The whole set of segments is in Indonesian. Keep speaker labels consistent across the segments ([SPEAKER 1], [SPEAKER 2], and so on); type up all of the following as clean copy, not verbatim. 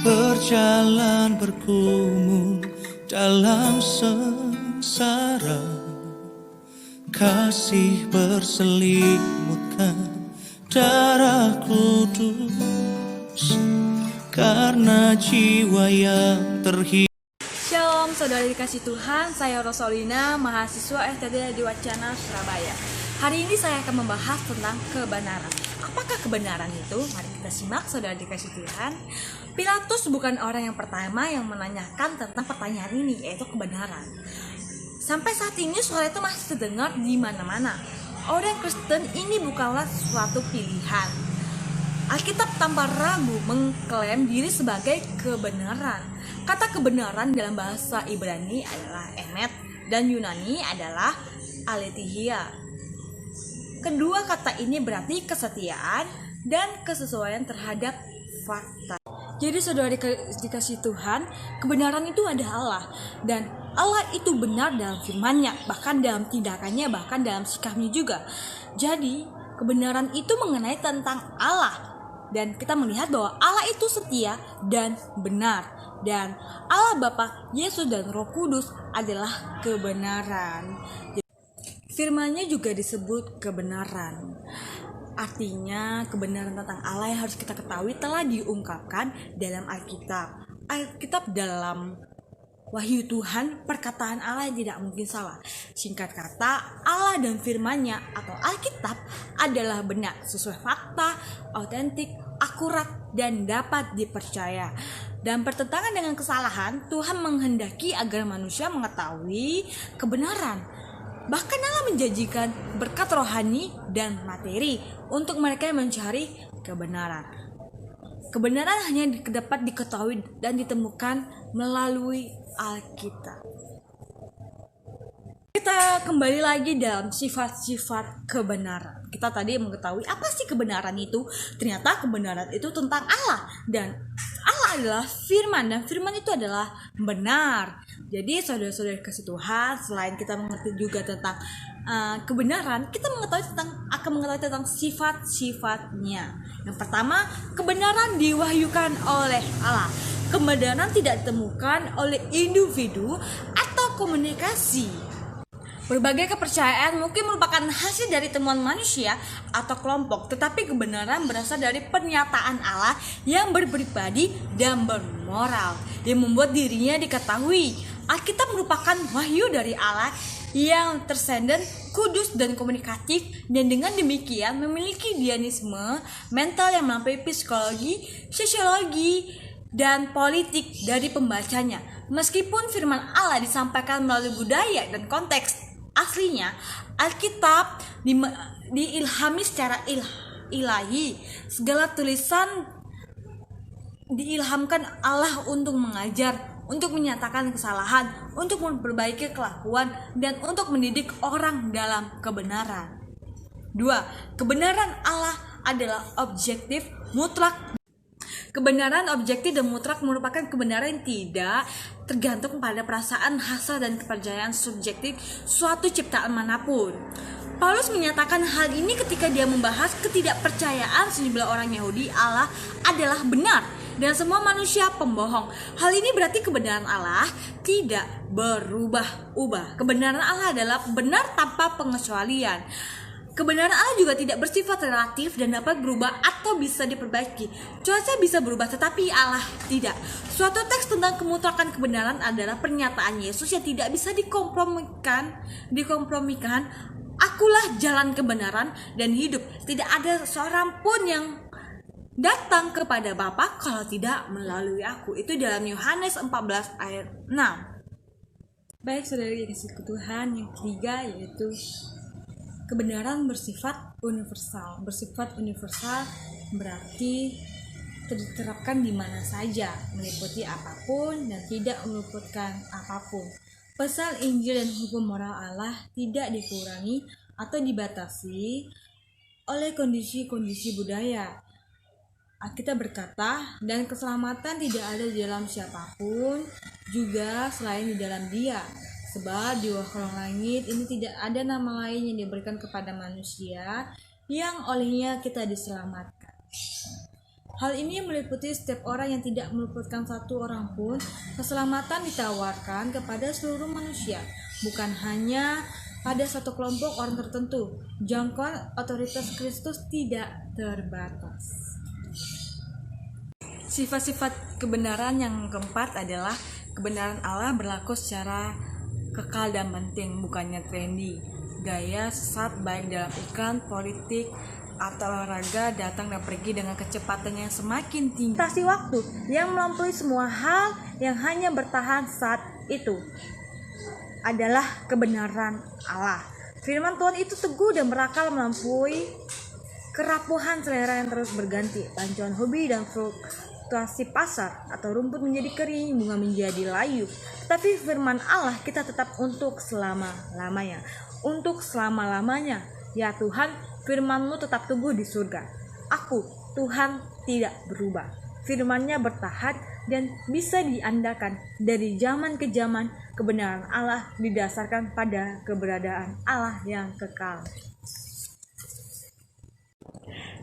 [SPEAKER 1] Berjalan bergumul dalam sengsara, kasih berselimutkan darah kudus, karena jiwa yang terhidup.
[SPEAKER 2] Shalom saudara dikasih Tuhan, saya Rosolina, mahasiswa STD di Wacana, Surabaya. Hari ini saya akan membahas tentang kebenaran. Apakah kebenaran itu? Mari kita simak saudara dikasih Tuhan. Pilatus bukan orang yang pertama yang menanyakan tentang pertanyaan ini, yaitu kebenaran. Sampai saat ini suara itu masih terdengar di mana-mana. Orang Kristen ini bukanlah suatu pilihan. Alkitab tanpa ragu mengklaim diri sebagai kebenaran. Kata kebenaran dalam bahasa Ibrani adalah emet dan Yunani adalah aletheia. Kedua kata ini berarti kesetiaan dan kesesuaian terhadap fakta. Jadi saudara dikasih Tuhan, kebenaran itu ada Allah. Dan Allah itu benar dalam firman-Nya, bahkan dalam tindakannya, bahkan dalam sikapnya juga. Jadi kebenaran itu mengenai tentang Allah. Dan kita melihat bahwa Allah itu setia dan benar. Dan Allah Bapa, Yesus dan Roh Kudus adalah kebenaran. Firman-Nya juga disebut kebenaran. Artinya kebenaran tentang Allah yang harus kita ketahui telah diungkapkan dalam Alkitab. Alkitab dalam wahyu Tuhan, perkataan Allah yang tidak mungkin salah. Singkat kata, Allah dan firman-Nya atau Alkitab adalah benar, sesuai fakta, autentik, akurat, dan dapat dipercaya. Dan bertentangan dengan kesalahan, Tuhan menghendaki agar manusia mengetahui kebenaran. Bahkan Allah menjanjikan berkat rohani dan materi untuk mereka yang mencari kebenaran. Kebenaran hanya dapat diketahui dan ditemukan melalui Alkitab. Kita kembali lagi dalam sifat-sifat kebenaran. Kita tadi mengetahui apa sih kebenaran itu. Ternyata kebenaran itu tentang Allah. Dan Allah adalah firman. Dan firman itu adalah benar. Jadi saudara-saudara kasih Tuhan, selain kita mengerti juga tentang kebenaran, kita akan mengetahui tentang sifat-sifatnya. Yang pertama, kebenaran diwahyukan oleh Allah. Kebenaran tidak ditemukan oleh individu atau komunikasi. Berbagai kepercayaan mungkin merupakan hasil dari temuan manusia atau kelompok, tetapi kebenaran berasal dari pernyataan Allah yang berpribadi dan bermoral, yang membuat dirinya diketahui. Alkitab merupakan wahyu dari Allah yang tersenden, kudus, dan komunikatif, dan dengan demikian memiliki dinamisme mental yang melampaui psikologi, sosiologi, dan politik dari pembacanya. Meskipun firman Allah disampaikan melalui budaya dan konteks aslinya, Alkitab diilhami secara ilahi. Segala tulisan diilhamkan Allah untuk mengajar, untuk menyatakan kesalahan, untuk memperbaiki kelakuan, dan untuk mendidik orang dalam kebenaran. 2. Kebenaran Allah adalah objektif mutlak. Kebenaran objektif dan mutlak merupakan kebenaran yang tidak tergantung pada perasaan, hasrat, dan kepercayaan subjektif suatu ciptaan manapun. Paulus menyatakan hal ini ketika dia membahas ketidakpercayaan sejumlah orang Yahudi Allah adalah benar dan semua manusia pembohong. Hal ini berarti kebenaran Allah tidak berubah-ubah. Kebenaran Allah adalah benar tanpa pengecualian. Kebenaran Allah juga tidak bersifat relatif dan dapat berubah atau bisa diperbaiki. Cuaca bisa berubah tetapi Allah tidak. Suatu teks tentang kemutlakan kebenaran adalah pernyataan Yesus yang tidak bisa dikompromikan. Akulah jalan kebenaran dan hidup. Tidak ada seorang pun yang datang kepada Bapa kalau tidak melalui aku. Itu dalam Yohanes 14 ayat 6. Baik saudara yang dikasih Tuhan, yang ketiga yaitu kebenaran bersifat universal. Bersifat universal berarti diterapkan di mana saja, meliputi apapun dan tidak meluputkan apapun. Pesan Injil dan hukum moral Allah tidak dikurangi atau dibatasi oleh kondisi-kondisi budaya. Alkitab berkata, dan keselamatan tidak ada di dalam siapapun, juga selain di dalam Dia. Sebab di bawah kolong langit ini tidak ada nama lain yang diberikan kepada manusia yang olehnya kita diselamatkan. Hal ini meliputi setiap orang yang tidak meluputkan satu orang pun. Keselamatan ditawarkan kepada seluruh manusia, bukan hanya pada satu kelompok orang tertentu. Jangkauan otoritas Kristus tidak terbatas. Sifat-sifat kebenaran yang keempat adalah kebenaran Allah berlaku secara kekal dan penting, bukannya trendy. Gaya sesat baik dalam iklan, politik, atau olahraga datang dan pergi dengan kecepatan yang semakin tinggi. Rotasi waktu yang melampaui semua hal yang hanya bertahan saat itu adalah kebenaran Allah. Firman Tuhan itu teguh dan berakal melampaui kerapuhan selera yang terus berganti, rancangan hobi dan fluktuasi pasar, atau rumput menjadi kering, bunga menjadi layu. Tapi firman Allah kita tetap untuk selama-lamanya. Untuk selama-lamanya. Ya Tuhan, firman-Mu tetap teguh di surga. Aku, Tuhan, tidak berubah. Firman-Nya bertahan dan bisa diandalkan dari zaman ke zaman. Kebenaran Allah didasarkan pada keberadaan Allah yang kekal.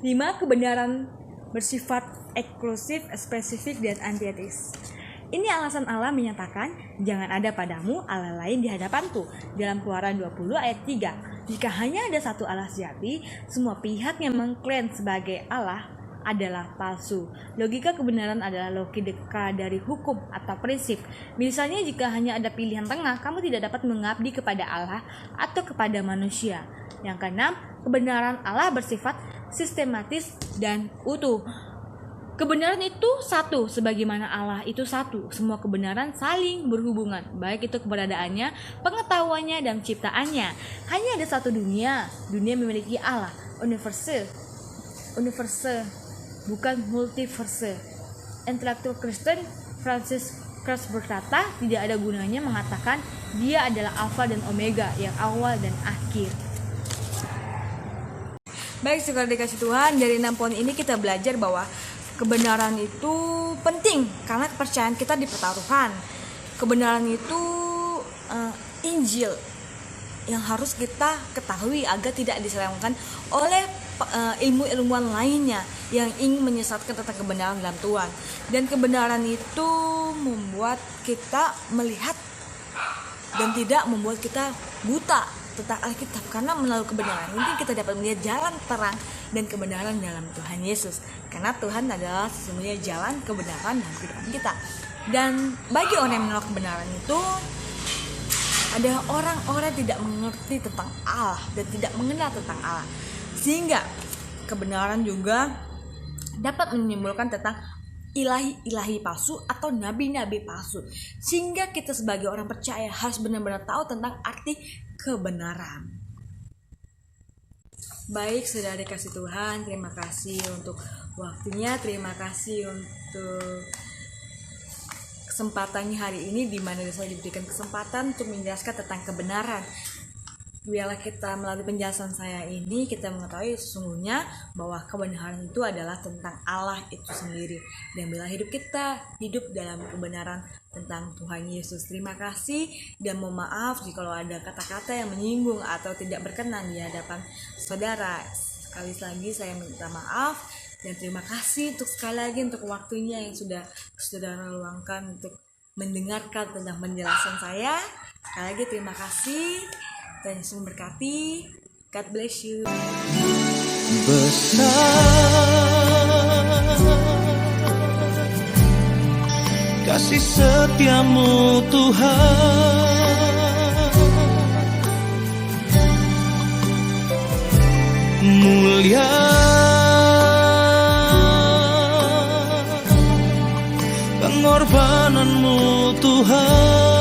[SPEAKER 2] 5. Kebenaran bersifat eksklusif, spesifik, dan antitesis. Ini alasan Allah menyatakan, jangan ada padamu Allah lain di hadapanku. Dalam Keluaran 20 ayat 3. Jika hanya ada satu Allah sejati, semua pihak yang mengklaim sebagai Allah adalah palsu. Logika kebenaran adalah logika dari hukum atau prinsip. Misalnya jika hanya ada pilihan tengah, kamu tidak dapat mengabdi kepada Allah atau kepada manusia. Yang keenam, kebenaran Allah bersifat sistematis dan utuh. Kebenaran itu satu, sebagaimana Allah itu satu. Semua kebenaran saling berhubungan, baik itu keberadaannya, pengetahuannya, dan ciptaannya. Hanya ada satu dunia memiliki Allah, universal, bukan multiverse. Intelektual Kristen Francis Cras berkata, tidak ada gunanya mengatakan Dia adalah Alfa dan Omega, yang awal dan akhir. Baik, saudara dikasih Tuhan, dari 6 poin ini kita belajar bahwa kebenaran itu penting karena kepercayaan kita dipertaruhkan. Kebenaran itu Injil yang harus kita ketahui agar tidak diselewengkan oleh ilmu-ilmuwan lainnya yang ingin menyesatkan tentang kebenaran dalam Tuhan. Dan kebenaran itu membuat kita melihat dan tidak membuat kita buta tentang Alkitab, karena melalui kebenaran ini kita dapat melihat jalan terang dan kebenaran dalam Tuhan Yesus, karena Tuhan adalah sesungguhnya jalan kebenaran dalam kehidupan kita. Dan bagi orang yang menolak kebenaran itu ada orang-orang yang tidak mengerti tentang Allah dan tidak mengenal tentang Allah, sehingga kebenaran juga dapat menimbulkan tentang ilahi-ilahi palsu atau nabi-nabi palsu, sehingga kita sebagai orang percaya harus benar-benar tahu tentang arti kebenaran. Baik, saudara dikasih Tuhan, terima kasih untuk waktunya, terima kasih untuk kesempatannya hari ini, di mana saya diberikan kesempatan untuk menjelaskan tentang kebenaran. Biarlah kita melalui penjelasan saya ini kita mengetahui sesungguhnya bahwa kebenaran itu adalah tentang Allah itu sendiri, dan bila hidup kita hidup dalam kebenaran tentang Tuhan Yesus. Terima kasih dan mohon maaf jika ada kata-kata yang menyinggung atau tidak berkenan di hadapan saudara. Sekali lagi saya minta maaf dan terima kasih untuk sekali lagi untuk waktunya yang sudah saudara luangkan untuk mendengarkan tentang penjelasan saya. Sekali lagi terima kasih. Tuhan Yesus memberkati. God bless you.
[SPEAKER 1] Besar kasih setiamu Tuhan, mulia pengorbananmu Tuhan.